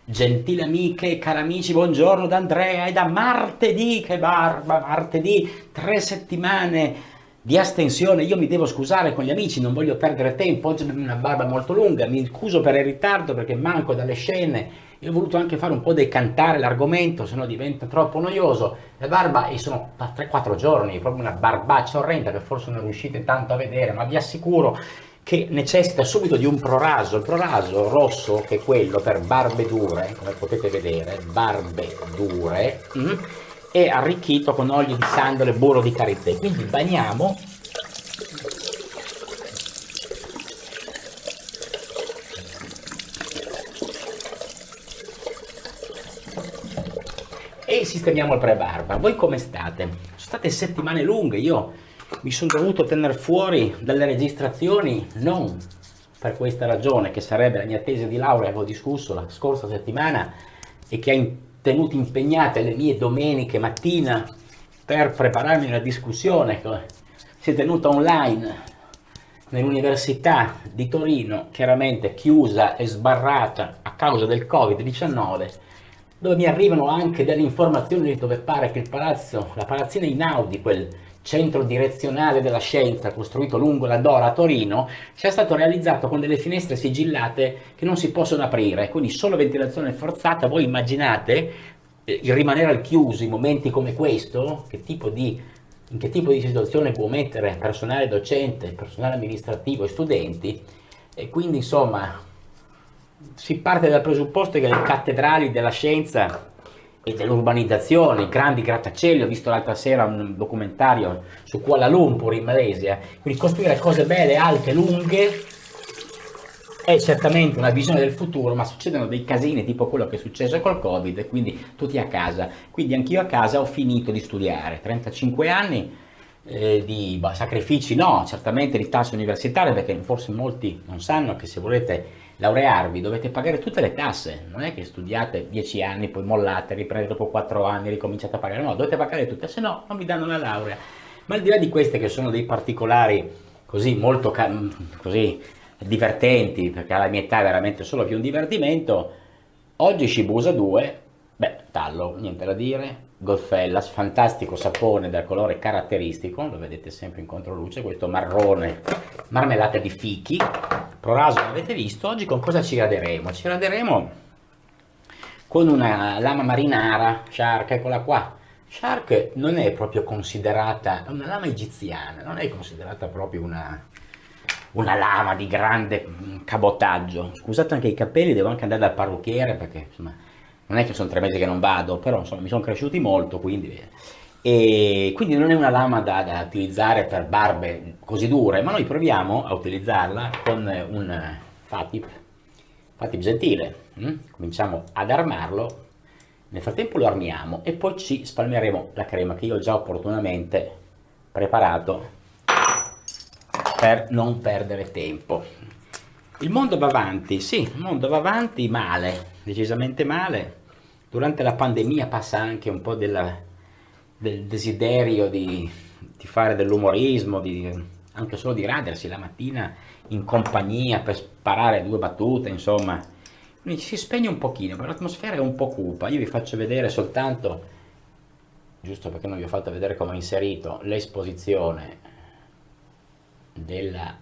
Gentili amiche e cari amici, buongiorno da Andrea. È da martedì, che barba, martedì, 3 settimane di astensione. Io mi devo scusare con gli amici, non voglio perdere tempo, oggi abbiamo una barba molto lunga, mi scuso per il ritardo perché manco dalle scene. Io ho voluto anche fare un po' decantare l'argomento, se no diventa troppo noioso. La barba, e sono 3-4 giorni, proprio una barbaccia orrenda che forse non riuscite tanto a vedere, ma vi assicuro che necessita subito di un proraso. Il proraso rosso, che è quello per barbe dure, come potete vedere, barbe dure, è arricchito con olio di sandalo e burro di karité. Quindi bagniamo e sistemiamo il pre-barba. Voi come state? Sono state settimane lunghe, io mi sono dovuto tenere fuori dalle registrazioni non per questa ragione, che sarebbe la mia tesi di laurea, avevo discusso la scorsa settimana, e che ha tenuto impegnate le mie domeniche mattina per prepararmi una discussione che si è tenuta online nell'Università di Torino, chiaramente chiusa e sbarrata a causa del Covid-19, dove mi arrivano anche delle informazioni di dove pare che la palazzina Einaudi, quel centro direzionale della scienza costruito lungo la Dora a Torino, sia stato realizzato con delle finestre sigillate che non si possono aprire, quindi solo ventilazione forzata. Voi immaginate il rimanere al chiuso in momenti come questo, in che tipo di situazione può mettere personale docente, personale amministrativo e studenti, e quindi insomma si parte dal presupposto che le cattedrali della scienza e dell'urbanizzazione, i grandi grattacieli, ho visto l'altra sera un documentario su Kuala Lumpur in Malesia, quindi costruire cose belle, alte, lunghe è certamente una visione del futuro, ma succedono dei casini tipo quello che è successo col Covid, e quindi tutti a casa. Quindi anch'io a casa ho finito di studiare, 35 anni di sacrifici, no, certamente di tasse universitarie, perché forse molti non sanno che se volete laurearvi dovete pagare tutte le tasse, non è che studiate 10 anni, poi mollate, riprendete dopo 4 anni, ricominciate a pagare, no, dovete pagare tutte, se no non vi danno la laurea. Ma al di là di queste, che sono dei particolari così molto così divertenti, perché alla mia età è veramente solo più un divertimento, oggi Shibusa 2, beh, tallo, niente da dire, Goodfellas, fantastico sapone dal colore caratteristico, lo vedete sempre in controluce, questo marrone, marmellata di fichi, proraso l'avete visto. Oggi con cosa ci raderemo? Ci raderemo con una lama marinara, Shark, eccola qua. Shark non è proprio considerata, è una lama egiziana, non è considerata proprio una lama di grande cabotaggio. Scusate anche i capelli, devo anche andare dal parrucchiere perché insomma non è che sono 3 mesi che non vado, però insomma mi sono cresciuti molto, e quindi non è una lama da utilizzare per barbe così dure, ma noi proviamo a utilizzarla con un Fatip gentile. Cominciamo ad armarlo, nel frattempo lo armiamo e poi ci spalmeremo la crema che io ho già opportunamente preparato per non perdere tempo. Il mondo va avanti, sì, il mondo va avanti male, decisamente male. Durante la pandemia passa anche un po' del desiderio di fare dell'umorismo, anche solo di radersi la mattina in compagnia per sparare 2 battute, insomma. Quindi si spegne un pochino, perché l'atmosfera è un po' cupa. Io vi faccio vedere soltanto, giusto perché non vi ho fatto vedere come ho inserito, l'esposizione della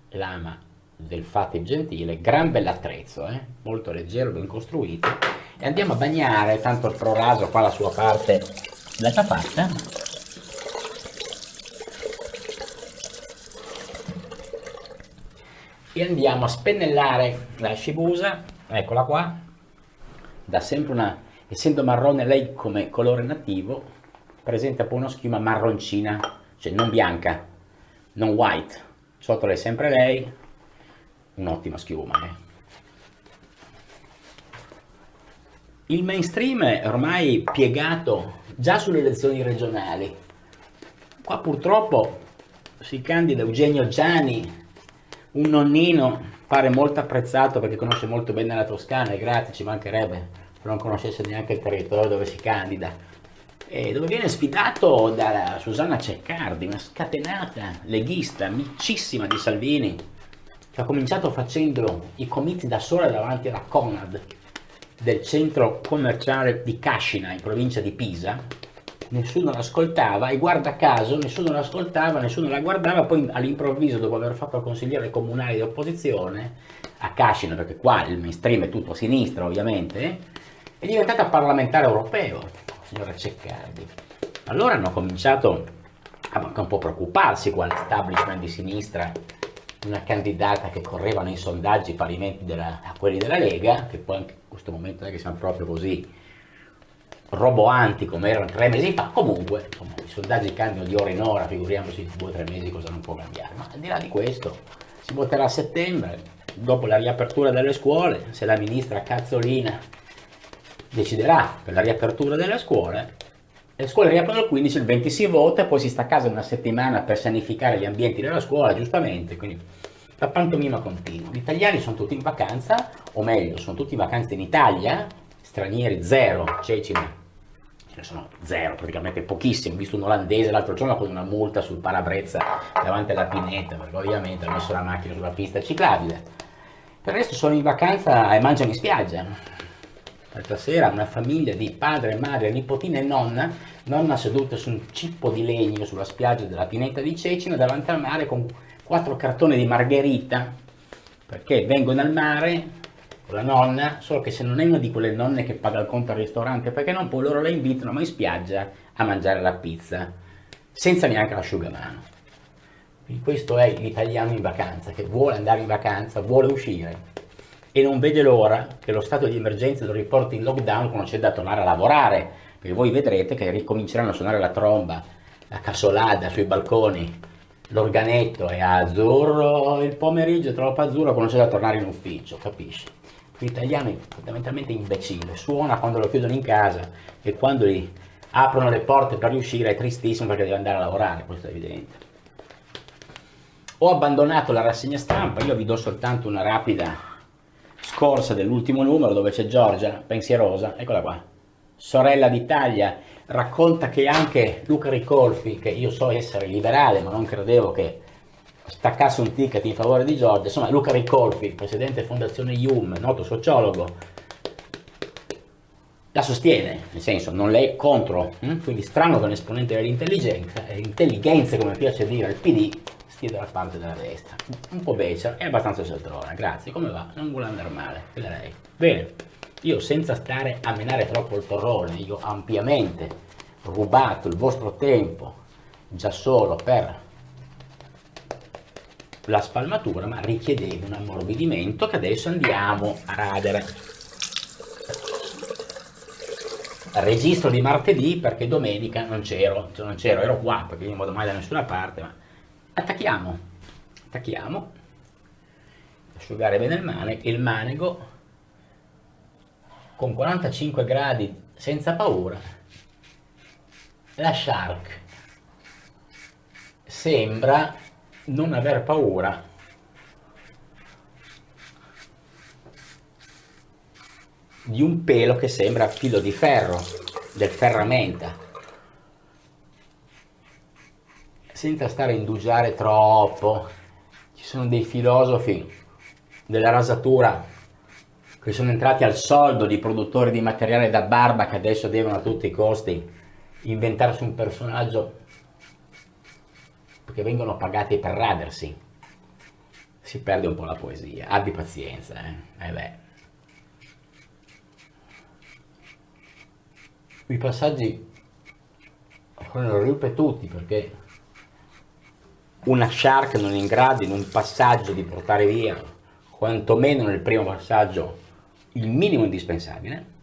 lama del Fatip gentile, gran bell'attrezzo, molto leggero, ben costruito, e andiamo a bagnare, tanto il proraso qua la sua parte l'ha già fatta, e andiamo a spennellare la Shibusa, eccola qua, dà sempre essendo marrone lei come colore nativo, presenta poi una schiuma marroncina, cioè non bianca, non white, sotto è sempre lei, un'ottima schiuma. Il mainstream è ormai piegato già sulle elezioni regionali. Qua purtroppo si candida Eugenio Giani, un nonnino, pare molto apprezzato perché conosce molto bene la Toscana, e grazie, ci mancherebbe, se non conoscesse neanche il territorio dove si candida. E dove viene sfidato da Susanna Ceccardi, una scatenata leghista, amicissima di Salvini, che ha cominciato facendo i comizi da sola davanti alla Conad, del centro commerciale di Cascina in provincia di Pisa, nessuno l'ascoltava e guarda caso nessuno l'ascoltava, nessuno la guardava, poi all'improvviso dopo aver fatto il consigliere comunale di opposizione a Cascina, perché qua il mainstream è tutto a sinistra ovviamente, è diventata parlamentare europeo, signora Ceccardi. Allora hanno cominciato anche un po' preoccuparsi qua l'establishment di sinistra, una candidata che correva nei sondaggi parimenti a quelli della Lega, che poi anche in questo momento non è che siamo proprio così roboanti come erano 3 mesi fa. Comunque insomma, i sondaggi cambiano di ora in ora, figuriamoci 2 o 3 mesi cosa non può cambiare. Ma al di là di questo si voterà a settembre, dopo la riapertura delle scuole, se la ministra Cazzolina deciderà per la riapertura delle scuole. Le scuole riaprono il 15, il 20 si vota e poi si sta a casa una settimana per sanificare gli ambienti della scuola, giustamente, quindi la pantomima continua. Gli italiani sono tutti in vacanza, o meglio, sono tutti in vacanza in Italia, stranieri zero, cecina, ce ne sono zero, praticamente pochissimi. Ho visto un olandese l'altro giorno con una multa sul parabrezza davanti alla pineta, perché ovviamente ha messo la macchina sulla pista ciclabile. Per il resto sono in vacanza e mangiano in spiaggia. L'altra sera una famiglia di padre, madre, nipotina e nonna seduta su un cippo di legno sulla spiaggia della pineta di Cecina davanti al mare con 4 cartoni di margherita, perché vengono al mare con la nonna, solo che se non è una di quelle nonne che paga il conto al ristorante, perché non, poi loro la invitano ma in spiaggia a mangiare la pizza, senza neanche l'asciugamano. Quindi questo è l'italiano in vacanza, che vuole andare in vacanza, vuole uscire e non vede l'ora che lo stato di emergenza lo riporti in lockdown quando c'è da tornare a lavorare, perché voi vedrete che ricominceranno a suonare la tromba, la cassolada sui balconi, l'organetto è azzurro, il pomeriggio è troppo azzurro quando c'è da tornare in ufficio, capisci? L'italiano è fondamentalmente imbecille, suona quando lo chiudono in casa e quando gli aprono le porte per riuscire è tristissimo perché deve andare a lavorare, questo è evidente. Ho abbandonato la rassegna stampa, io vi do soltanto una rapida scorsa dell'ultimo numero dove c'è Giorgia, pensierosa, eccola qua, sorella d'Italia, racconta che anche Luca Ricolfi, che io so essere liberale ma non credevo che staccasse un ticket in favore di Giorgia, insomma Luca Ricolfi, presidente fondazione IUM, noto sociologo, la sostiene, nel senso non è contro, quindi strano che un esponente dell'intelligenza, come piace dire al PD, stia dalla parte della destra, un po' beccia, è abbastanza cialtrona, grazie, come va? Non vuole andare male, che lei. Bene, io senza stare a menare troppo il torrone, io ho ampiamente rubato il vostro tempo già solo per la spalmatura, ma richiedevo un ammorbidimento che adesso andiamo a radere. Registro di martedì perché domenica non c'ero, ero qua perché io non vado mai da nessuna parte, ma attacchiamo, asciugare bene il manego con 45 gradi senza paura. La Shark sembra non aver paura di un pelo che sembra filo di ferro, del ferramenta, senza stare a indugiare troppo. Ci sono dei filosofi della rasatura che sono entrati al soldo di produttori di materiale da barba che adesso devono a tutti i costi inventarsi un personaggio perché vengono pagati per radersi. Si perde un po' la poesia, abbi pazienza, I passaggi furono ripetuti perché una Shark non è in grado in un passaggio di portare via, quantomeno nel primo passaggio, il minimo indispensabile.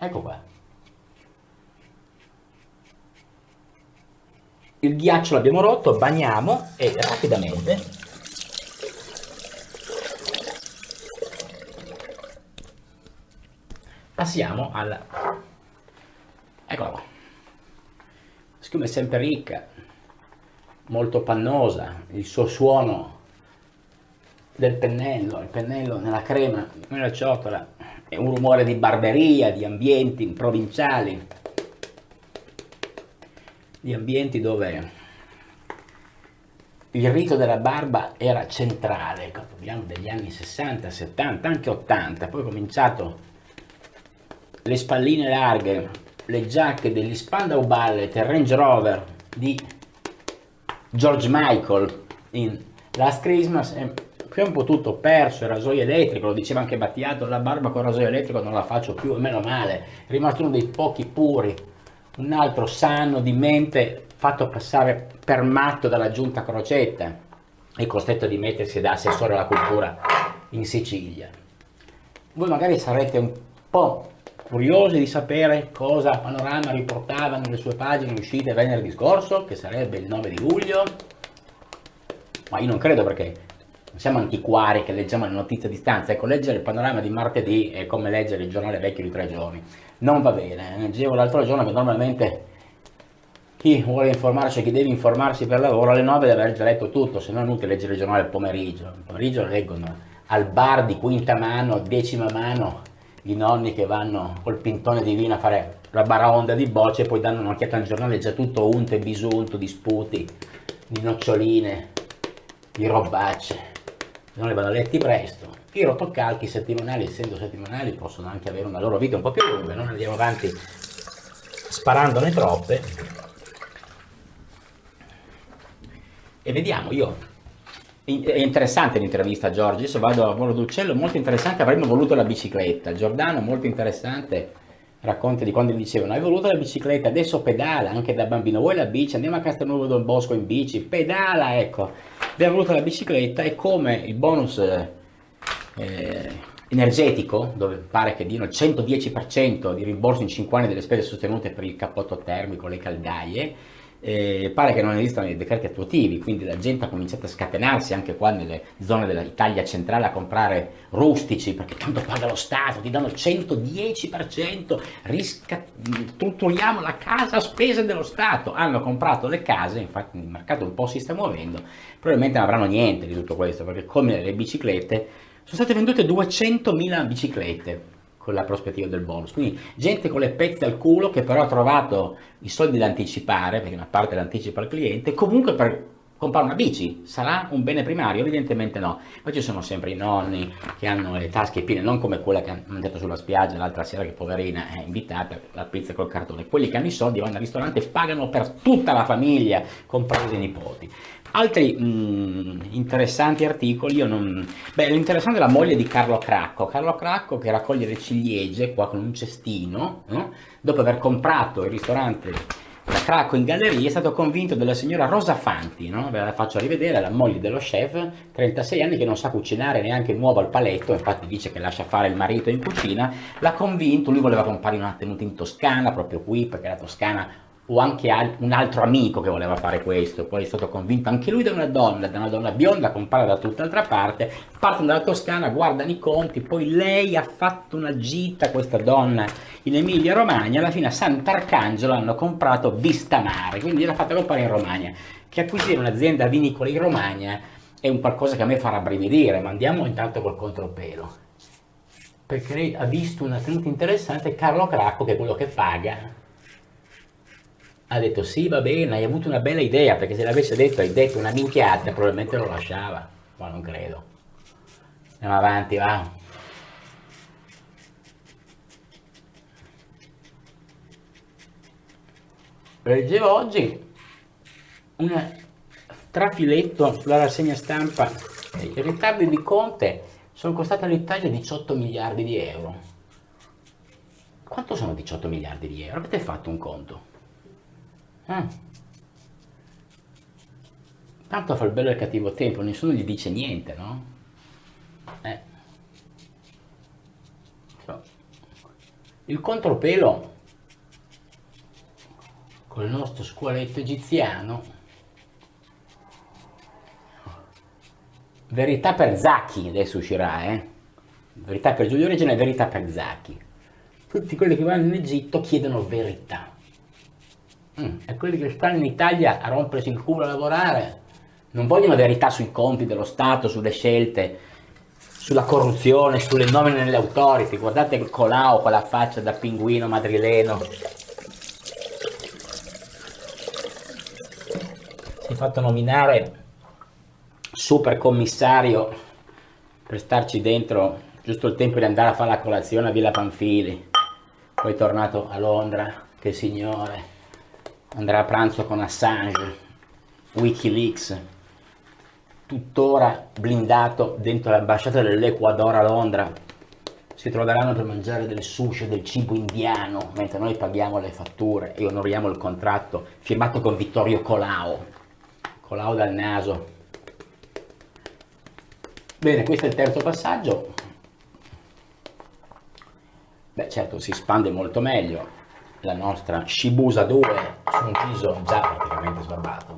Ecco qua. Il ghiaccio l'abbiamo rotto, bagniamo e rapidamente passiamo alla... Eccola qua. La schiuma è sempre ricca, molto pannosa, il suo suono del pennello, il pennello nella crema, nella ciotola, è un rumore di barberia, di ambienti provinciali. di ambienti dove il rito della barba era centrale, ecco, parliamo degli anni 60, 70, anche 80, poi ho cominciato le spalline larghe, le giacche degli Spandau Ballet, il Range Rover di George Michael in Last Christmas, e qui è un po' tutto perso, il rasoio elettrico, lo diceva anche Battiato, la barba con il rasoio elettrico non la faccio più, e meno male, è rimasto uno dei pochi puri, un altro sano di mente fatto passare per matto dalla giunta Crocetta e costretto a dimettersi da assessore alla cultura in Sicilia. Voi magari sarete un po' curiosi di sapere cosa Panorama riportava nelle sue pagine uscite venerdì scorso, che sarebbe il 9 di luglio, ma io non credo, perché non siamo antiquari che leggiamo le notizie a distanza. Ecco, leggere il Panorama di martedì è come leggere il giornale vecchio di 3 giorni, non va bene. Leggevo l'altro giorno che normalmente chi vuole informarsi, chi deve informarsi per lavoro alle 9 deve aver già letto tutto, se no è inutile leggere il giornale il pomeriggio lo leggono al bar di quinta mano, decima mano, i nonni che vanno col pintone di vino a fare la baraonda di bocce e poi danno un'occhiata al giornale già tutto unto e bisunto di sputi, di noccioline, di robacce, non le vanno letti presto. I rotocalchi settimanali, essendo settimanali, possono anche avere una loro vita un po' più lunga, non andiamo avanti sparandone troppe. E vediamo, è interessante l'intervista a Giorgi, adesso vado a volo d'uccello, molto interessante, avremmo voluto la bicicletta, Giordano molto interessante, racconta di quando gli dicevano hai voluto la bicicletta, adesso pedala, anche da bambino, vuoi la bici, andiamo a Castelnuovo Don Bosco in bici, pedala, ecco, abbiamo voluto la bicicletta, e come il bonus energetico, dove pare che diano il 110% di rimborso in 5 anni delle spese sostenute per il cappotto termico, le caldaie, pare che non esistano i decreti attuativi, quindi la gente ha cominciato a scatenarsi anche qua nelle zone dell'Italia centrale a comprare rustici, perché tanto paga lo Stato, ti danno il 110%, strutturiamo la casa a spese dello Stato. Hanno comprato le case, infatti il mercato un po' si sta muovendo, probabilmente non avranno niente di tutto questo, perché come le biciclette sono state vendute 200.000 biciclette con la prospettiva del bonus, quindi gente con le pezze al culo che però ha trovato i soldi da anticipare, perché una parte l'anticipa al cliente, comunque per comprare una bici. Sarà un bene primario? Evidentemente no. Poi ci sono sempre i nonni che hanno le tasche piene, non come quella che ha mangiato sulla spiaggia l'altra sera, che poverina è invitata la pizza col cartone. Quelli che hanno i soldi vanno al ristorante e pagano per tutta la famiglia, compresi i nipoti. Altri interessanti articoli, l'interessante è la moglie di Carlo Cracco che raccoglie le ciliegie qua con un cestino, no? Dopo aver comprato il ristorante da Cracco in galleria è stato convinto della signora Rosa Fanti, no? Ve la faccio rivedere, la moglie dello chef, 36 anni, che non sa cucinare neanche nuovo al paletto, infatti dice che lascia fare il marito in cucina, l'ha convinto, lui voleva comprare una tenuta in Toscana, proprio qui, perché la Toscana, o anche un altro amico che voleva fare questo, poi è stato convinto anche lui da una donna bionda, compara da tutt'altra parte, partono dalla Toscana, guardano i conti, poi lei ha fatto una gita, questa donna, in Emilia Romagna, alla fine a Sant'Arcangelo hanno comprato Vista Mare, quindi l'ha fatta comprare in Romagna. Che acquisire un'azienda vinicola in Romagna è un qualcosa che a me fa rabbrividire, ma andiamo intanto col contropelo, perché lei ha visto una tenuta interessante, Carlo Cracco, che è quello che paga, ha detto sì, va bene, hai avuto una bella idea, perché se l'avesse detto hai detto una minchiata, probabilmente lo lasciava, ma non credo. Andiamo avanti, va. Leggevo oggi un trafiletto sulla rassegna stampa, i ritardi di Conte sono costati all'Italia 18 miliardi di euro. Quanto sono 18 miliardi di euro? Avete fatto un conto? Tanto fa il bello e il cattivo tempo, nessuno gli dice niente, no? Il contropelo col nostro squaletto egiziano, verità per Zacchi, adesso uscirà, verità per Giulio Regina e verità per Zacchi. Tutti quelli che vanno in Egitto chiedono verità. E quelli che stanno in Italia a rompersi il culo a lavorare non vogliono verità sui conti dello Stato, sulle scelte, sulla corruzione, sulle nomine nelle authority. Guardate il Colau con la faccia da pinguino madrileno. si è fatto nominare super commissario per starci dentro giusto il tempo di andare a fare la colazione a Villa Pamphili, poi è tornato a Londra, che signore, andrà a pranzo con Assange, Wikileaks, tuttora blindato dentro l'ambasciata dell'Ecuador a Londra. Si troveranno per mangiare del sushi, del cibo indiano, mentre noi paghiamo le fatture e onoriamo il contratto firmato con Vittorio Colao. Colao dal naso. Bene, questo è il terzo passaggio. Beh, certo, si espande molto meglio la nostra Shibusa 2 su un viso già praticamente sbarbato.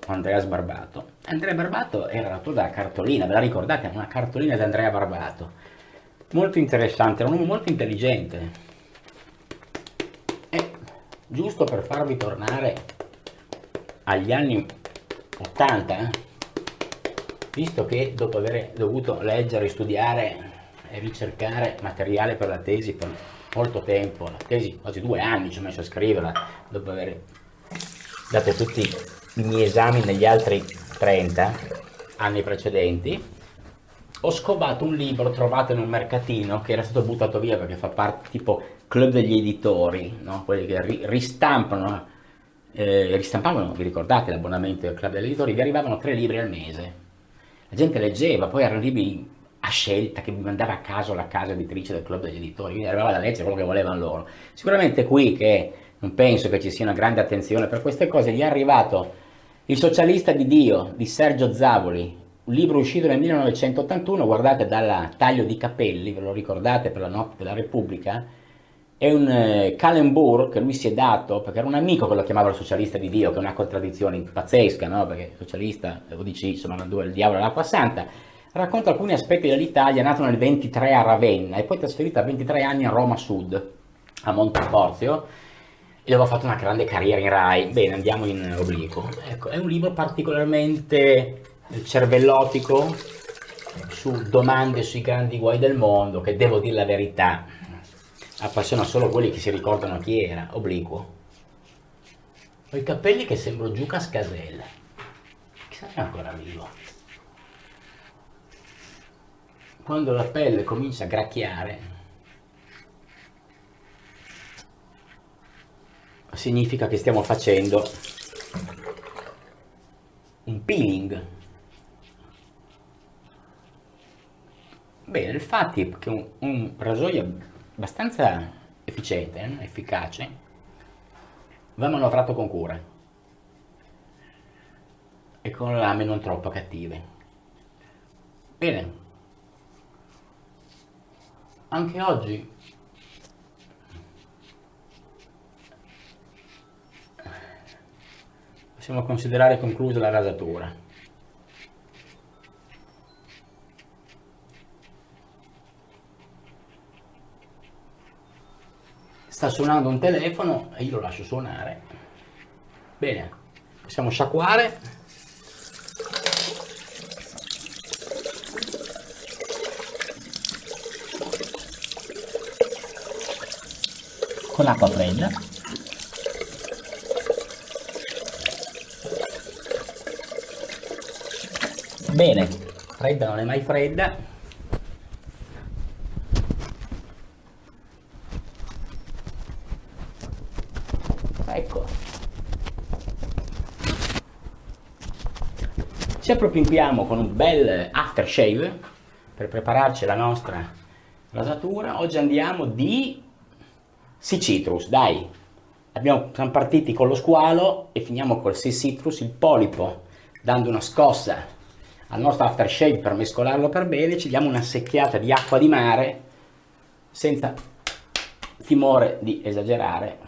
Andrea Sbarbato. Andrea Barbato era l'autore della cartolina, ve la ricordate? Una cartolina di Andrea Barbato. Molto interessante, era un uomo molto intelligente. E giusto per farvi tornare agli anni 80, visto che dopo aver dovuto leggere, studiare e ricercare materiale per la tesi per molto tempo, la tesi quasi 2 anni ci ho messo a scriverla, dopo aver dato tutti i miei esami negli altri 30 anni precedenti, ho scovato un libro trovato in un mercatino che era stato buttato via perché fa parte tipo club degli editori, no? Quelli che ristampano, ristampavano, vi ricordate l'abbonamento del club degli editori? Vi arrivavano 3 libri al mese, la gente leggeva, poi erano libri a scelta che mi mandava a caso la casa editrice del club degli editori, quindi arrivava da leggere quello che volevano loro. Sicuramente qui, che non penso che ci sia una grande attenzione per queste cose, gli è arrivato Il socialista di Dio di Sergio Zavoli, un libro uscito nel 1981, guardate dal taglio di capelli, ve lo ricordate, per la notte della Repubblica? È un calembour che lui si è dato, perché era un amico che lo chiamava il socialista di Dio, che è una contraddizione pazzesca, no? Perché socialista, lo dici, insomma, il diavolo e l'acqua santa. Racconta alcuni aspetti dell'Italia, nato nel 23 a Ravenna e poi trasferito a 23 anni a Roma Sud, a Monteporzio, e dove ha fatto una grande carriera in Rai. Bene, andiamo in obliquo. Ecco, è un libro particolarmente cervellotico su domande sui grandi guai del mondo, che devo dire la verità, appassiona solo quelli che si ricordano chi era. Obliquo. Ho i capelli che sembro Giuca Scasella. Chissà se è ancora vivo. Quando la pelle comincia a gracchiare, significa che stiamo facendo un peeling. Bene, il fatto è che un rasoio abbastanza efficiente, efficace, va manovrato con cura e con lame non troppo cattive. Bene, anche oggi possiamo considerare conclusa la rasatura. Sta suonando un telefono e io lo lascio suonare. Bene, possiamo sciacquare. Con l'acqua fredda. Bene, fredda non è mai fredda. Ecco. Ci appropinquiamo con un bel aftershave per prepararci la nostra rasatura. Oggi andiamo di Sea Citrus, dai. Siamo partiti con lo squalo e finiamo col Sea Citrus, il polipo, dando una scossa al nostro aftershave per mescolarlo per bene. Ci diamo una secchiata di acqua di mare senza timore di esagerare.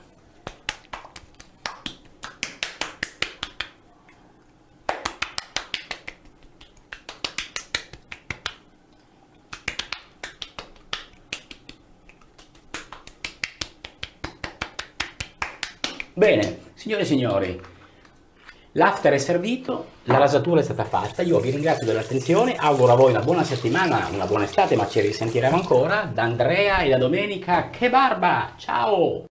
Bene, signore e signori, l'after è servito, la rasatura è stata fatta, io vi ringrazio dell'attenzione, auguro a voi una buona settimana, una buona estate, ma ci risentiremo ancora, da Andrea e da Domenica, che barba, ciao!